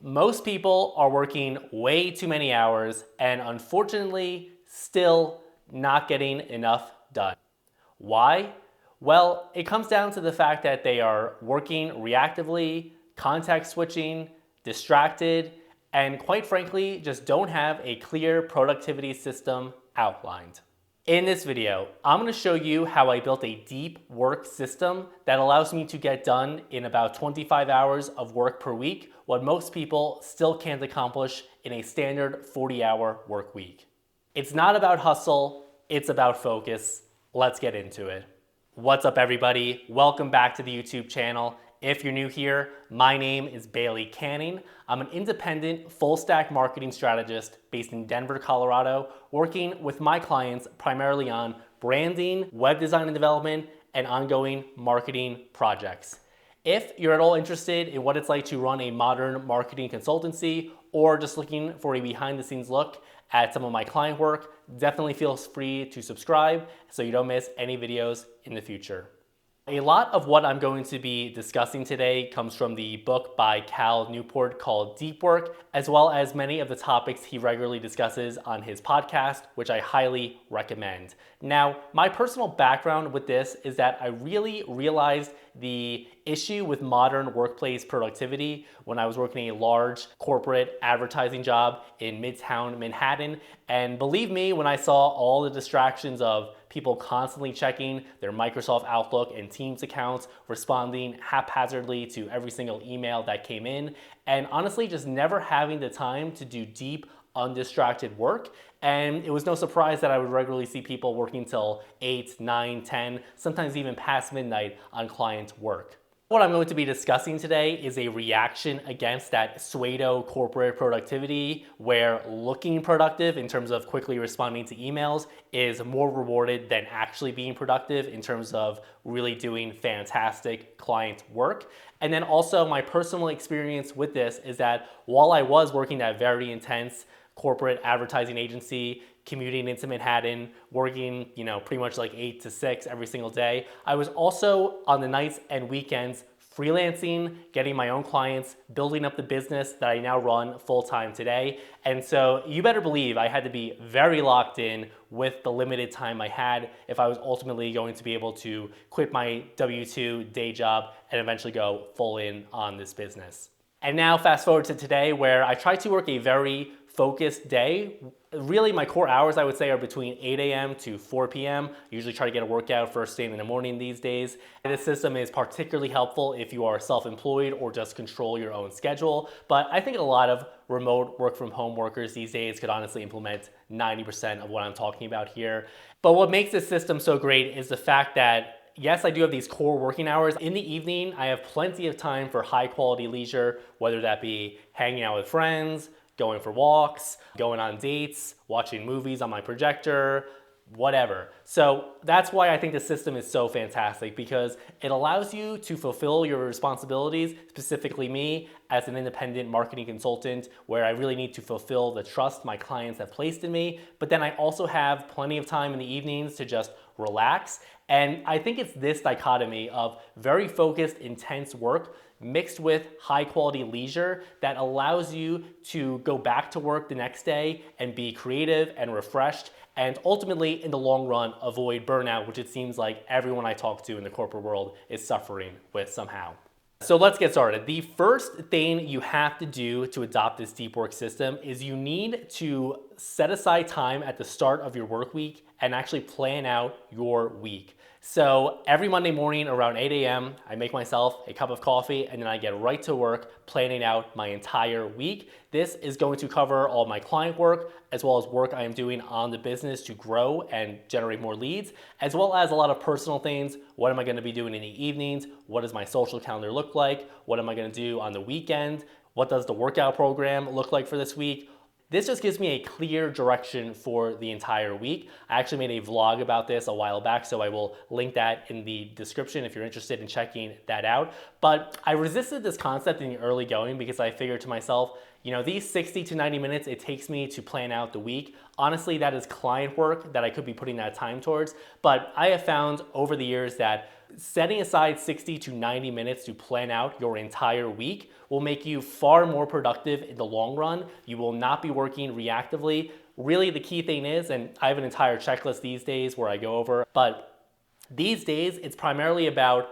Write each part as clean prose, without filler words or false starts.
Most people are working way too many hours and unfortunately still not getting enough done. Why? Well, it comes down to the fact that they are working reactively, context switching, distracted, and quite frankly, just don't have a clear productivity system outlined. In this video, I'm going to show you how I built a deep work system that allows me to get done in about 25 hours of work per week, what most people still can't accomplish in a standard 40-hour work week. It's not about hustle, it's about focus. Let's get into it. What's up, everybody? Welcome back to the YouTube channel. If you're new here, my name is Bailey Canning. I'm an independent full-stack marketing strategist based in Denver, Colorado, working with my clients primarily on branding, web design and development, and ongoing marketing projects. If you're at all interested in what it's like to run a modern marketing consultancy or just looking for a behind-the-scenes look at some of my client work, definitely feel free to subscribe so you don't miss any videos in the future. A lot of what I'm going to be discussing today comes from the book by Cal Newport called Deep Work, as well as many of the topics he regularly discusses on his podcast, which I highly recommend. Now, my personal background with this is that I really realized the issue with modern workplace productivity when I was working a large corporate advertising job in Midtown Manhattan. And believe me, when I saw all the distractions of people constantly checking their Microsoft Outlook and Teams accounts, responding haphazardly to every single email that came in, and honestly just never having the time to do deep, undistracted work. And it was no surprise that I would regularly see people working till 8, 9, 10, sometimes even past midnight on client work. What I'm going to be discussing today is a reaction against that pseudo corporate productivity where looking productive in terms of quickly responding to emails is more rewarded than actually being productive in terms of really doing fantastic client work. And then also my personal experience with this is that while I was working at very intense corporate advertising agency, commuting into Manhattan, working, pretty much like 8 to 6 every single day, I was also on the nights and weekends freelancing, getting my own clients, building up the business that I now run full-time today. And so you better believe I had to be very locked in with the limited time I had if I was ultimately going to be able to quit my W-2 day job and eventually go full in on this business. And now fast forward to today where I try to work a very focused day. Really, my core hours, I would say, are between 8 a.m. to 4 p.m. I usually try to get a workout first thing in the morning these days. And this system is particularly helpful if you are self-employed or just control your own schedule. But I think a lot of remote work from home workers these days could honestly implement 90% of what I'm talking about here. But what makes this system so great is the fact that yes, I do have these core working hours. In the evening, I have plenty of time for high quality leisure, whether that be hanging out with friends, going for walks, going on dates, watching movies on my projector, whatever. So that's why I think the system is so fantastic, because it allows you to fulfill your responsibilities, specifically me as an independent marketing consultant, where I really need to fulfill the trust my clients have placed in me. But then I also have plenty of time in the evenings to just relax. And I think it's this dichotomy of very focused, intense work mixed with high quality leisure that allows you to go back to work the next day and be creative and refreshed, and ultimately in the long run avoid burnout, which it seems like everyone I talk to in the corporate world is suffering with somehow. So let's get started. The first thing you have to do to adopt this deep work system is you need to set aside time at the start of your work week and actually plan out your week. So every Monday morning around 8 a.m., I make myself a cup of coffee and then I get right to work planning out my entire week. This is going to cover all my client work as well as work I am doing on the business to grow and generate more leads, as well as a lot of personal things. What am I going to be doing in the evenings? What does my social calendar look like? What am I going to do on the weekend? What does the workout program look like for this week? This just gives me a clear direction for the entire week. I actually made a vlog about this a while back, so I will link that in the description if you're interested in checking that out. But I resisted this concept in the early going because I figured to myself, these 60 to 90 minutes it takes me to plan out the week, honestly, that is client work that I could be putting that time towards. But I have found over the years that Setting aside 60 to 90 minutes to plan out your entire week will make you far more productive in the long run. You will not be working reactively. Really, the key thing is, and I have an entire checklist these days where I go over, but these days it's primarily about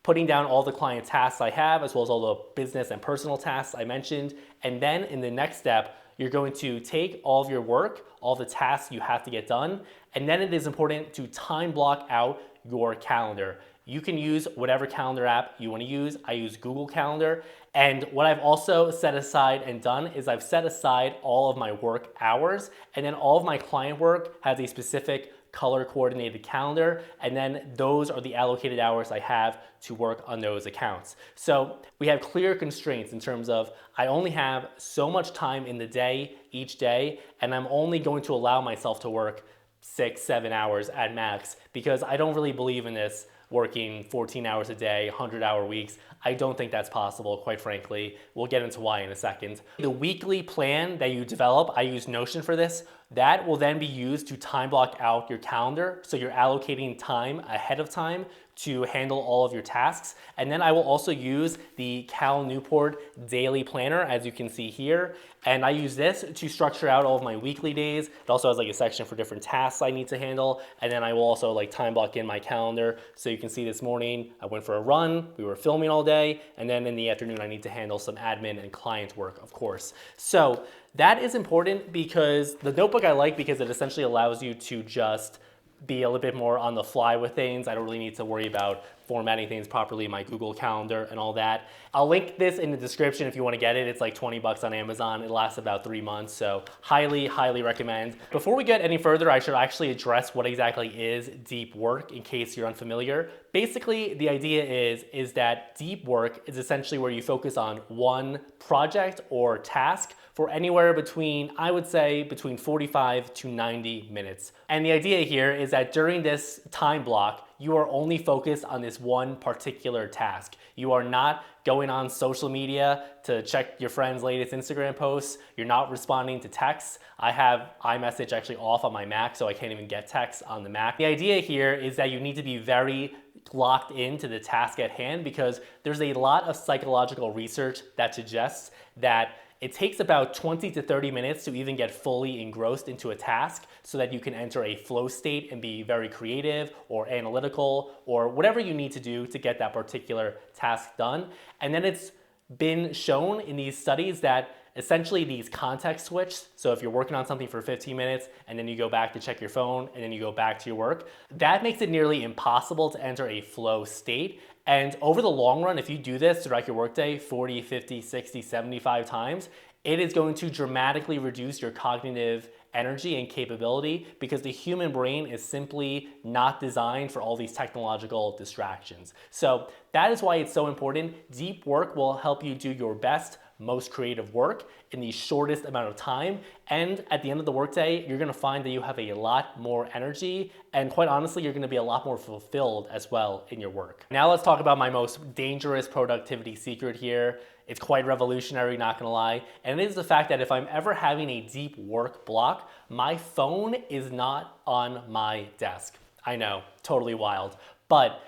putting down all the client tasks I have, as well as all the business and personal tasks I mentioned. And then in the next step, you're going to take all of your work, all the tasks you have to get done, and then it is important to time block out your calendar. You can use whatever calendar app you want to use. I use Google Calendar. And what I've also set aside and done is I've set aside all of my work hours, and then all of my client work has a specific color coordinated calendar, and then those are the allocated hours I have to work on those accounts. So we have clear constraints in terms of I only have so much time in the day each day, and I'm only going to allow myself to work 6-7 hours at max, because I don't really believe in this working 14 hours a day, 100-hour weeks. I don't think that's possible, quite frankly. We'll get into why in a second. The weekly plan that you develop, I use Notion for this, that will then be used to time block out your calendar. So you're allocating time ahead of time to handle all of your tasks. And then I will also use the Cal Newport Daily Planner, as you can see here. And I use this to structure out all of my weekly days. It also has like a section for different tasks I need to handle. And then I will also like time block in my calendar. So you can see this morning, I went for a run, we were filming all day. And then in the afternoon, I need to handle some admin and client work, of course. So that is important because the notebook I like because it essentially allows you to just be a little bit more on the fly with things. I don't really need to worry about formatting things properly in my Google Calendar and all that. I'll link this in the description if you want to get it. It's like 20 bucks on Amazon. It lasts about 3 months, so highly, highly recommend. Before we get any further, I should actually address what exactly is deep work in case you're unfamiliar. Basically, the idea is that deep work is essentially where you focus on one project or task for anywhere between, I would say, between 45 to 90 minutes. And the idea here is that during this time block, you are only focused on this one particular task. You are not going on social media to check your friends' latest Instagram posts. You're not responding to texts. I have iMessage actually off on my Mac, so I can't even get texts on the Mac. The idea here is that you need to be very locked into the task at hand because there's a lot of psychological research that suggests that it takes about 20 to 30 minutes to even get fully engrossed into a task so that you can enter a flow state and be very creative or analytical or whatever you need to do to get that particular task done. And then it's been shown in these studies that essentially these context switch, so if you're working on something for 15 minutes and then you go back to check your phone and then you go back to your work, that makes it nearly impossible to enter a flow state. And over the long run, if you do this throughout your workday 40, 50, 60, 75 times, it is going to dramatically reduce your cognitive energy and capability because the human brain is simply not designed for all these technological distractions. So that is why it's so important. Deep work will help you do your best, most creative work in the shortest amount of time. And at the end of the workday, you're gonna find that you have a lot more energy. And quite honestly, you're gonna be a lot more fulfilled as well in your work. Now let's talk about my most dangerous productivity secret here. It's quite revolutionary, not gonna lie. And it is the fact that if I'm ever having a deep work block, my phone is not on my desk. I know, totally wild. But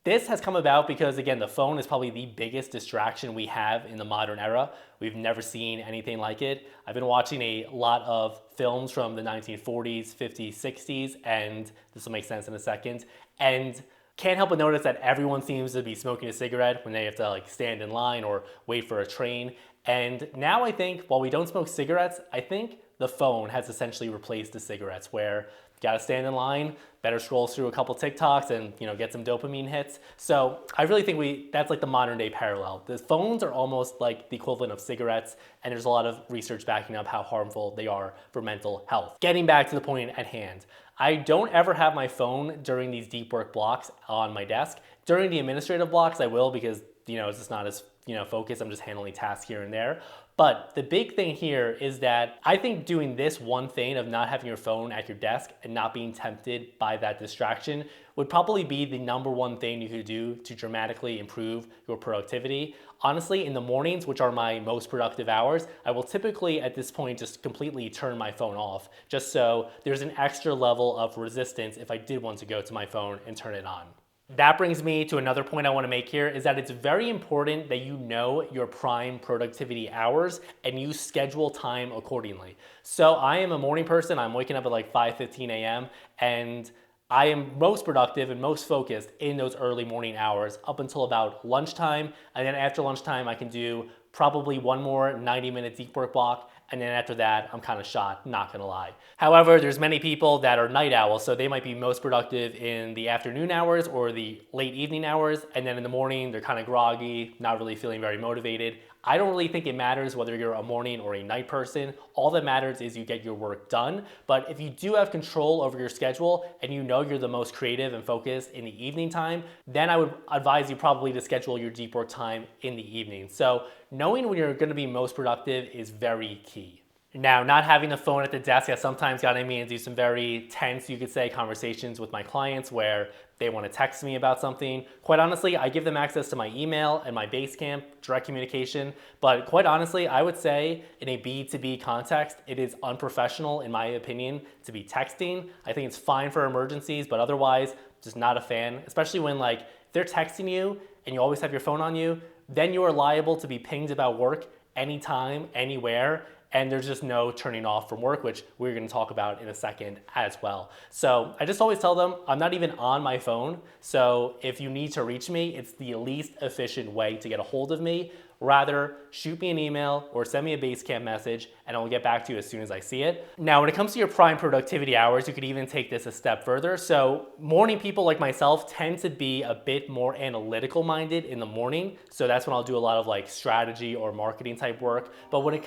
this has come about because, again, the phone is probably the biggest distraction we have in the modern era. We've never seen anything like it. I've been watching a lot of films from the 1940s, 50s, 60s, and this will make sense in a second. And can't help but notice that everyone seems to be smoking a cigarette when they have to like stand in line or wait for a train. And now I think while we don't smoke cigarettes, I think the phone has essentially replaced the cigarettes where you gotta stand in line, better scroll through a couple TikToks and get some dopamine hits. So I really think that's like the modern day parallel. The phones are almost like the equivalent of cigarettes, and there's a lot of research backing up how harmful they are for mental health. Getting back to the point at hand, I don't ever have my phone during these deep work blocks on my desk. During the administrative blocks, I will because it's just not as focused. I'm just handling tasks here and there. But the big thing here is that I think doing this one thing of not having your phone at your desk and not being tempted by that distraction would probably be the number one thing you could do to dramatically improve your productivity. Honestly, in the mornings, which are my most productive hours, I will typically at this point just completely turn my phone off, just so there's an extra level of resistance if I did want to go to my phone and turn it on. That brings me to another point I want to make here is that it's very important that you know your prime productivity hours and you schedule time accordingly. So I am a morning person. I'm waking up at like 5:15 a.m. and I am most productive and most focused in those early morning hours up until about lunchtime. And then after lunchtime, I can do probably one more 90-minute deep work block. And then after that, I'm kind of shot, not gonna lie. However, there's many people that are night owls, so they might be most productive in the afternoon hours or the late evening hours. And then in the morning, they're kind of groggy, not really feeling very motivated. I don't really think it matters whether you're a morning or a night person. All that matters is you get your work done. But if you do have control over your schedule and you know you're the most creative and focused in the evening time, then I would advise you probably to schedule your deep work time in the evening. So knowing when you're gonna be most productive is very key. Now, not having a phone at the desk has sometimes gotten me into some very tense, you could say, conversations with my clients where they want to text me about something. Quite honestly, I give them access to my email and my Basecamp direct communication. But quite honestly, I would say in a B2B context, it is unprofessional, in my opinion, to be texting. I think it's fine for emergencies, but otherwise, just not a fan, especially when like they're texting you and you always have your phone on you, then you are liable to be pinged about work anytime, anywhere. And there's just no turning off from work, which we're gonna talk about in a second as well. So I just always tell them, I'm not even on my phone. So if you need to reach me, it's the least efficient way to get a hold of me. Rather, shoot me an email or send me a Basecamp message and I'll get back to you as soon as I see it. Now, when it comes to your prime productivity hours, you could even take this a step further. So morning people like myself tend to be a bit more analytical minded in the morning. So that's when I'll do a lot of like strategy or marketing type work. But when it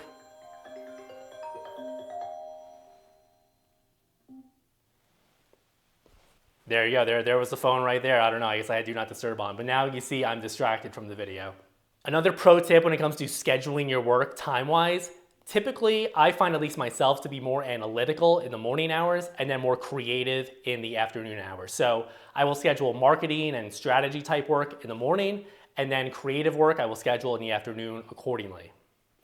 There you go, there was the phone right there. I don't know, I guess I had do not disturb on, but now you see I'm distracted from the video. Another pro tip when it comes to scheduling your work time-wise, typically I find at least myself to be more analytical in the morning hours and then more creative in the afternoon hours. So I will schedule marketing and strategy type work in the morning and then creative work I will schedule in the afternoon accordingly.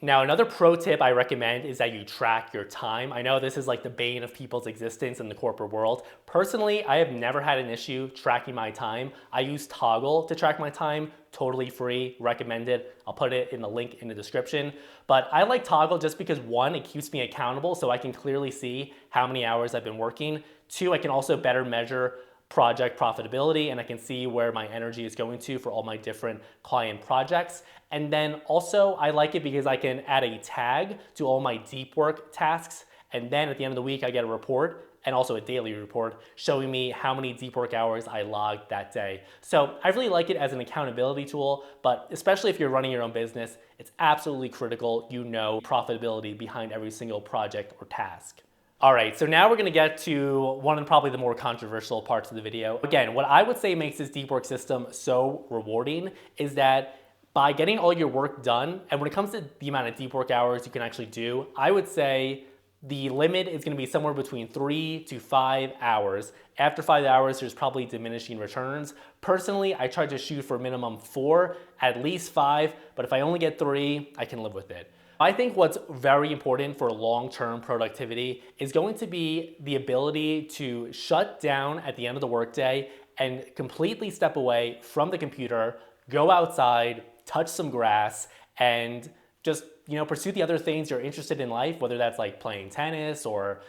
Now, another pro tip I recommend is that you track your time. I know this is like the bane of people's existence in the corporate world. Personally, I have never had an issue tracking my time. I use Toggl to track my time, totally free, recommended. I'll put it in the link in the description. But I like Toggl just because one, it keeps me accountable so I can clearly see how many hours I've been working. Two, I can also better measure project profitability and I can see where my energy is going to for all my different client projects. And then also I like it because I can add a tag to all my deep work tasks. And then at the end of the week, I get a report and also a daily report showing me how many deep work hours I logged that day. So I really like it as an accountability tool, but especially if you're running your own business, it's absolutely critical you know profitability behind every single project or task. All right, so now we're gonna get to one of probably the more controversial parts of the video. Again, what I would say makes this deep work system so rewarding is that by getting all your work done, and when it comes to the amount of deep work hours you can actually do, I would say the limit is gonna be somewhere between 3 to 5 hours. After 5 hours, there's probably diminishing returns. Personally, I try to shoot for minimum 4, at least 5, but if I only get 3, I can live with it. I think what's very important for long-term productivity is going to be the ability to shut down at the end of the workday and completely step away from the computer, go outside, touch some grass, and just, pursue the other things you're interested in life, whether that's like playing tennis or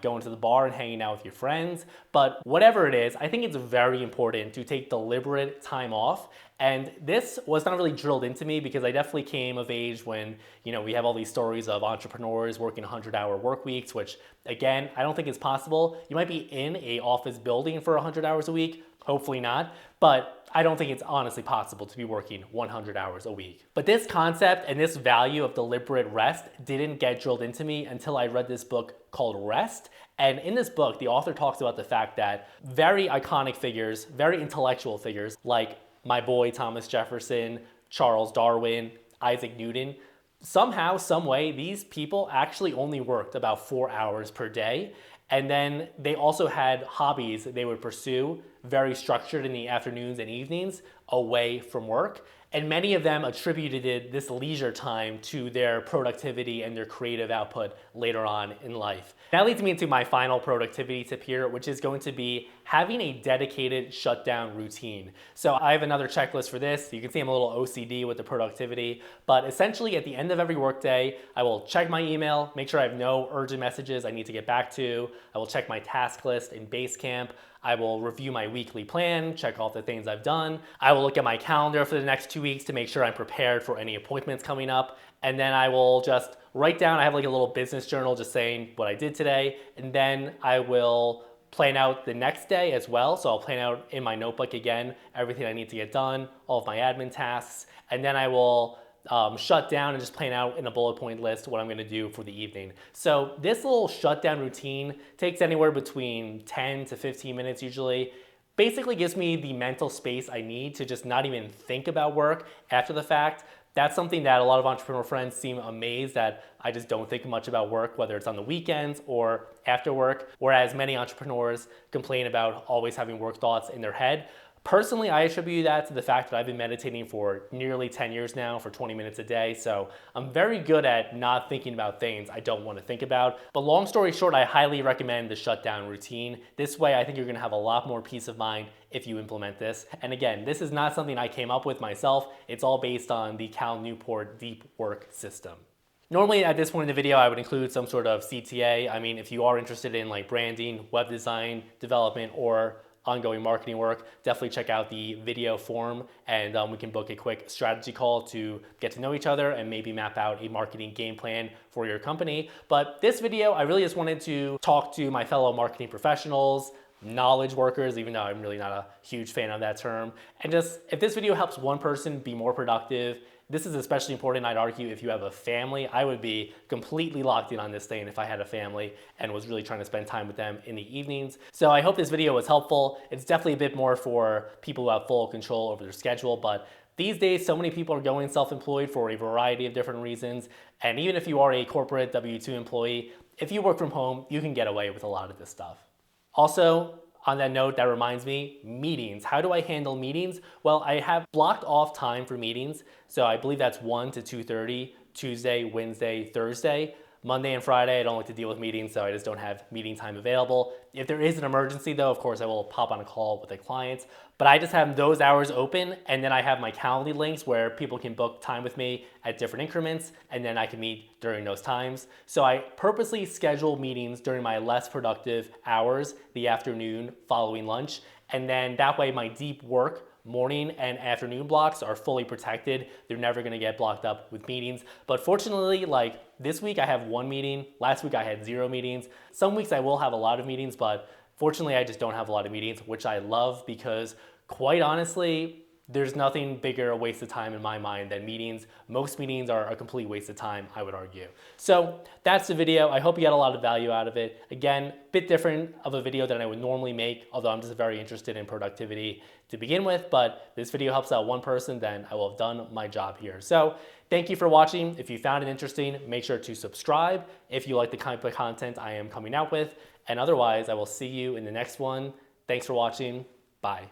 going to the bar and hanging out with your friends. But whatever it is, I think it's very important to take deliberate time off. And this was not really drilled into me because I definitely came of age when, we have all these stories of entrepreneurs working 100-hour work weeks, which again, I don't think is possible. You might be in a office building for 100 hours a week, hopefully not, but I don't think it's honestly possible to be working 100 hours a week. But this concept and this value of deliberate rest didn't get drilled into me until I read this book called Rest. And in this book, the author talks about the fact that very iconic figures, very intellectual figures like my boy Thomas Jefferson, Charles Darwin, Isaac Newton, somehow, some way, these people actually only worked about 4 hours per day. And then they also had hobbies that they would pursue, very structured in the afternoons and evenings away from work. And many of them attributed this leisure time to their productivity and their creative output later on in life. That leads me into my final productivity tip here, which is going to be having a dedicated shutdown routine. So I have another checklist for this. You can see I'm a little OCD with the productivity, but essentially at the end of every workday, I will check my email, make sure I have no urgent messages I need to get back to. I will check my task list in Basecamp. I will review my weekly plan, check off the things I've done. I will look at my calendar for the next 2 weeks to make sure I'm prepared for any appointments coming up. And then I will just write down, I have like a little business journal just saying what I did today. And then I will plan out the next day as well. So I'll plan out in my notebook again, everything I need to get done, all of my admin tasks. And then I will shut down and just plan out in a bullet point list what I'm gonna do for the evening. So this little shutdown routine takes anywhere between 10 to 15 minutes usually. Basically gives me the mental space I need to just not even think about work after the fact. That's something that a lot of entrepreneur friends seem amazed that I just don't think much about work, whether it's on the weekends or after work, whereas many entrepreneurs complain about always having work thoughts in their head. Personally, I attribute that to the fact that I've been meditating for nearly 10 years now for 20 minutes a day. So I'm very good at not thinking about things I don't want to think about. But long story short, I highly recommend the shutdown routine. This way, I think you're going to have a lot more peace of mind if you implement this. And again, this is not something I came up with myself. It's all based on the Cal Newport Deep Work system. Normally at this point in the video, I would include some sort of CTA. I mean, if you are interested in like branding, web design, development, or ongoing marketing work, definitely check out the video form and we can book a quick strategy call to get to know each other and maybe map out a marketing game plan for your company. But this video, I really just wanted to talk to my fellow marketing professionals, knowledge workers, even though I'm really not a huge fan of that term. And just if this video helps one person be more productive, this is especially important, I'd argue, if you have a family. I would be completely locked in on this thing if I had a family and was really trying to spend time with them in the evenings. So I hope this video was helpful. It's definitely a bit more for people who have full control over their schedule, but these days, so many people are going self-employed for a variety of different reasons. And even if you are a corporate W-2 employee, if you work from home, you can get away with a lot of this stuff. Also, on that note, that reminds me, meetings. How do I handle meetings? Well, I have blocked off time for meetings. So I believe that's 1 to 2:30, Tuesday, Wednesday, Thursday. Monday and Friday, I don't like to deal with meetings, so I just don't have meeting time available. If there is an emergency though, of course I will pop on a call with a client, but I just have those hours open, and then I have my Calendly links where people can book time with me at different increments, and then I can meet during those times. So I purposely schedule meetings during my less productive hours, the afternoon following lunch, and then that way my deep work morning and afternoon blocks are fully protected. They're never gonna get blocked up with meetings. But fortunately, like this week I have 1 meeting, last week I had 0 meetings. Some weeks I will have a lot of meetings, but fortunately I just don't have a lot of meetings, which I love because quite honestly, there's nothing bigger a waste of time in my mind than meetings. Most meetings are a complete waste of time, I would argue. So that's the video. I hope you got a lot of value out of it. Again, bit different of a video than I would normally make, although I'm just very interested in productivity to begin with, but this video helps out one person, then I will have done my job here. So thank you for watching. If you found it interesting, make sure to subscribe if you like the kind of content I am coming out with. And otherwise, I will see you in the next one. Thanks for watching. Bye.